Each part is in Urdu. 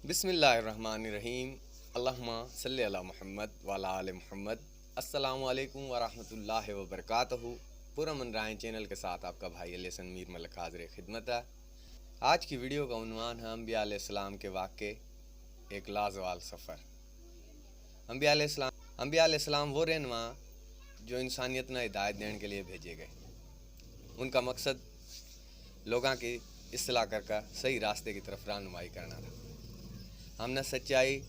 بسم اللہ الرحمن الرحیم۔ اللہم صلی علی محمد وعلی آل محمد۔ السلام علیکم ورحمۃ اللہ وبرکاتہ۔ پرامن رائے چینل کے ساتھ آپ کا بھائی علی حسن میر ملک حاضر خدمت ہے۔ آج کی ویڈیو کا عنوان ہے انبیاء علیہ السلام کے واقعے، ایک لازوال سفر۔ انبیاء علیہ السلام وہ رہنما جو انسانیت نے ہدایت دینے کے لیے بھیجے گئے۔ ان کا مقصد لوگاں کی اصلاح کر کا صحیح راستے کی طرف رہنمائی کرنا تھا۔ ہم نے سچائی،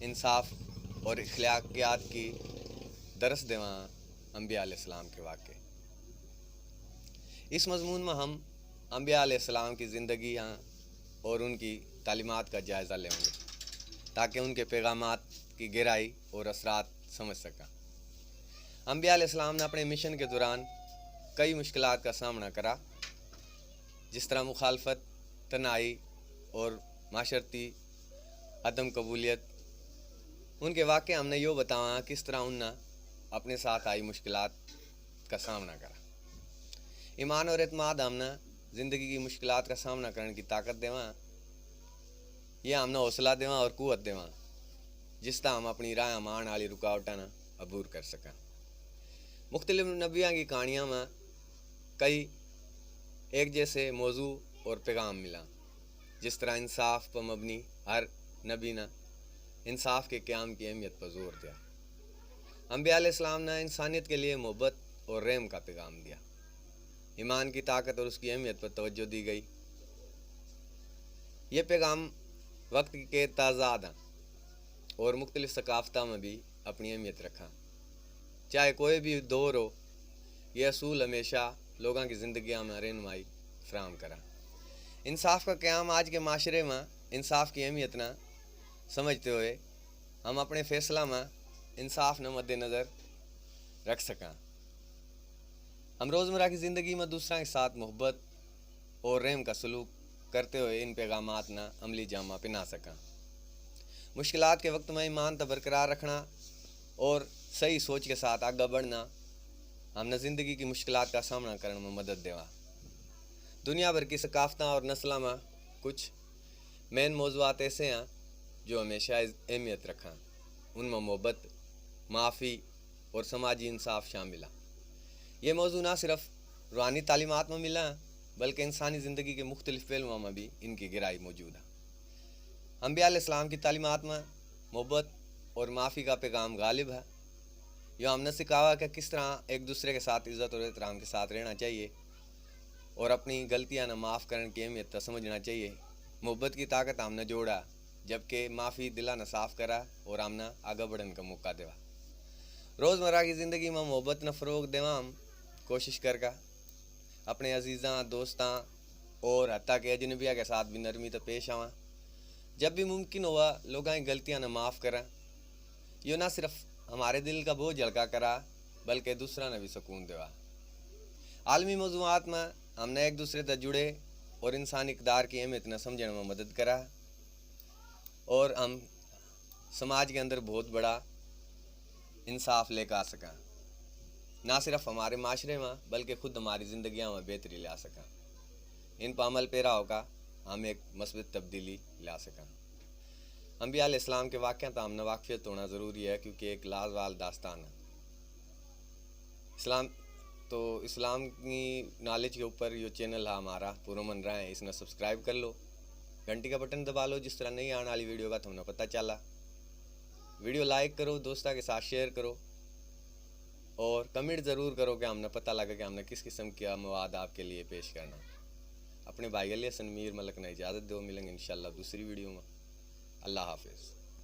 انصاف اور اخلاقیات کی درس دیواں انبیاء علیہ السلام کے واقعے۔ اس مضمون میں ہم انبیاء علیہ السلام کی زندگیاں اور ان کی تعلیمات کا جائزہ لیں گے تاکہ ان کے پیغامات کی گہرائی اور اثرات سمجھ سکیں۔ انبیاء علیہ السلام نے اپنے مشن کے دوران کئی مشکلات کا سامنا کرا، جس طرح مخالفت، تنہائی اور معاشرتی عدم قبولیت۔ ان کے واقعے ہم نے یہ بتایا کس طرح انہوں نے اپنے ساتھ آئی مشکلات کا سامنا کرا۔ ایمان اور اعتماد ہم نے زندگی کی مشکلات کا سامنا کرنے کی طاقت دیواں، یہ ہم نے حوصلہ دیواں اور قوت دیواں، جس طرح ہم اپنی راہ مان والی رکاوٹاں عبور کر سکیں۔ مختلف نبیوں کی کہانیاں میں کئی ایک جیسے موضوع اور پیغام ملا، جس طرح انصاف پر مبنی ہر نبی نے انصاف کے قیام کی اہمیت پر زور دیا۔ انبیاء علیہ السلام نے انسانیت کے لیے محبت اور رحم کا پیغام دیا۔ ایمان کی طاقت اور اس کی اہمیت پر توجہ دی گئی۔ یہ پیغام وقت کے تضاد اور مختلف ثقافتوں میں بھی اپنی اہمیت رکھا۔ چاہے کوئی بھی دور ہو، یہ اصول ہمیشہ لوگوں کی زندگیوں میں رہنمائی فراہم کرا۔ انصاف کا قیام آج کے معاشرے میں انصاف کی اہمیت نہ سمجھتے ہوئے ہم اپنے فیصلہ میں انصاف نہ مد نظر رکھ سکیں۔ ہم روزمرہ کی زندگی میں دوسروں کے ساتھ محبت اور رحم کا سلوک کرتے ہوئے ان پیغامات نہ عملی جامہ پہنا سکیں۔ مشکلات کے وقت میں ایمان تا برقرار رکھنا اور صحیح سوچ کے ساتھ آگے بڑھنا ہم نے زندگی کی مشکلات کا سامنا کرنے میں مدد دیوا۔ دنیا بھر کی ثقافتوں اور نسلوں میں کچھ مین موضوعات ایسے ہیں جو ہمیشہ اہمیت رکھیں۔ ان میں محبت، معافی اور سماجی انصاف شامل ہے۔ یہ موضوع نہ صرف روحانی تعلیمات میں ملا ہے بلکہ انسانی زندگی کے مختلف پہلوؤں میں بھی ان کی گہرائی موجود ہے۔ انبیاء علیہ السلام کی تعلیمات میں محبت اور معافی کا پیغام غالب ہے۔ یہ ہم نے سکھاوا کہ کس طرح ایک دوسرے کے ساتھ عزت اور احترام کے ساتھ رہنا چاہیے اور اپنی غلطیاں نہ معاف کرنے کی اہمیت تو سمجھنا چاہیے۔ محبت کی طاقت ہم نے جوڑا، جبکہ معافی دلہ نہ صاف کرا اور ہم نے آگے بڑھنے کا موقع دیوا۔ روزمرہ کی زندگی میں محبت نہ فروغ دیواں ہم کوشش کر گا اپنے عزیزاں، دوستاں اور حتیٰ کہ اجنبیہ کے ساتھ بھی نرمی تو پیش آواں۔ جب بھی ممکن ہوا لوگاں کی غلطیاں نہ معاف کریں۔ یہ نہ صرف ہمارے دل کا بوجھ ہلکا کرا بلکہ دوسرا نے بھی سکون دیوا۔ عالمی موضوعات میں ہم نے ایک دوسرے سے جڑے اور انسانی اقدار کی اہمیت نہ سمجھنے میں مدد کرا، اور ہم سماج کے اندر بہت بڑا انصاف لے کے آ سکیں۔ نہ صرف ہمارے معاشرے میں بلکہ خود ہماری زندگیوں میں بہتری لا سکیں۔ ان پر عمل پیرا ہوگا ہم ایک مثبت تبدیلی لا سکیں۔ انبیاء علیہ السلام کے واقعات ہم نے واقفیت ہونا ضروری ہے کیونکہ ایک لازوال داستان ہے۔ اسلام کی نالج کے اوپر یہ چینل ہے ہمارا پرامن رائے، اس نے سبسکرائب کر لو، گھنٹی کا بٹن دبا لو، جس طرح نہیں آنے والی ویڈیو کا تمہیں پتہ چلا۔ ویڈیو لائک کرو، دوستوں کے ساتھ شیئر کرو اور کمنٹ ضرور کرو کہ ہم نے پتہ لگا کہ ہم نے کس قسم کا مواد آپ کے لیے پیش کرنا۔ اپنے بھائی علی حسن میر ملک نے اجازت دو، ملیں گے انشاءاللہ دوسری ویڈیو میں۔ اللہ حافظ۔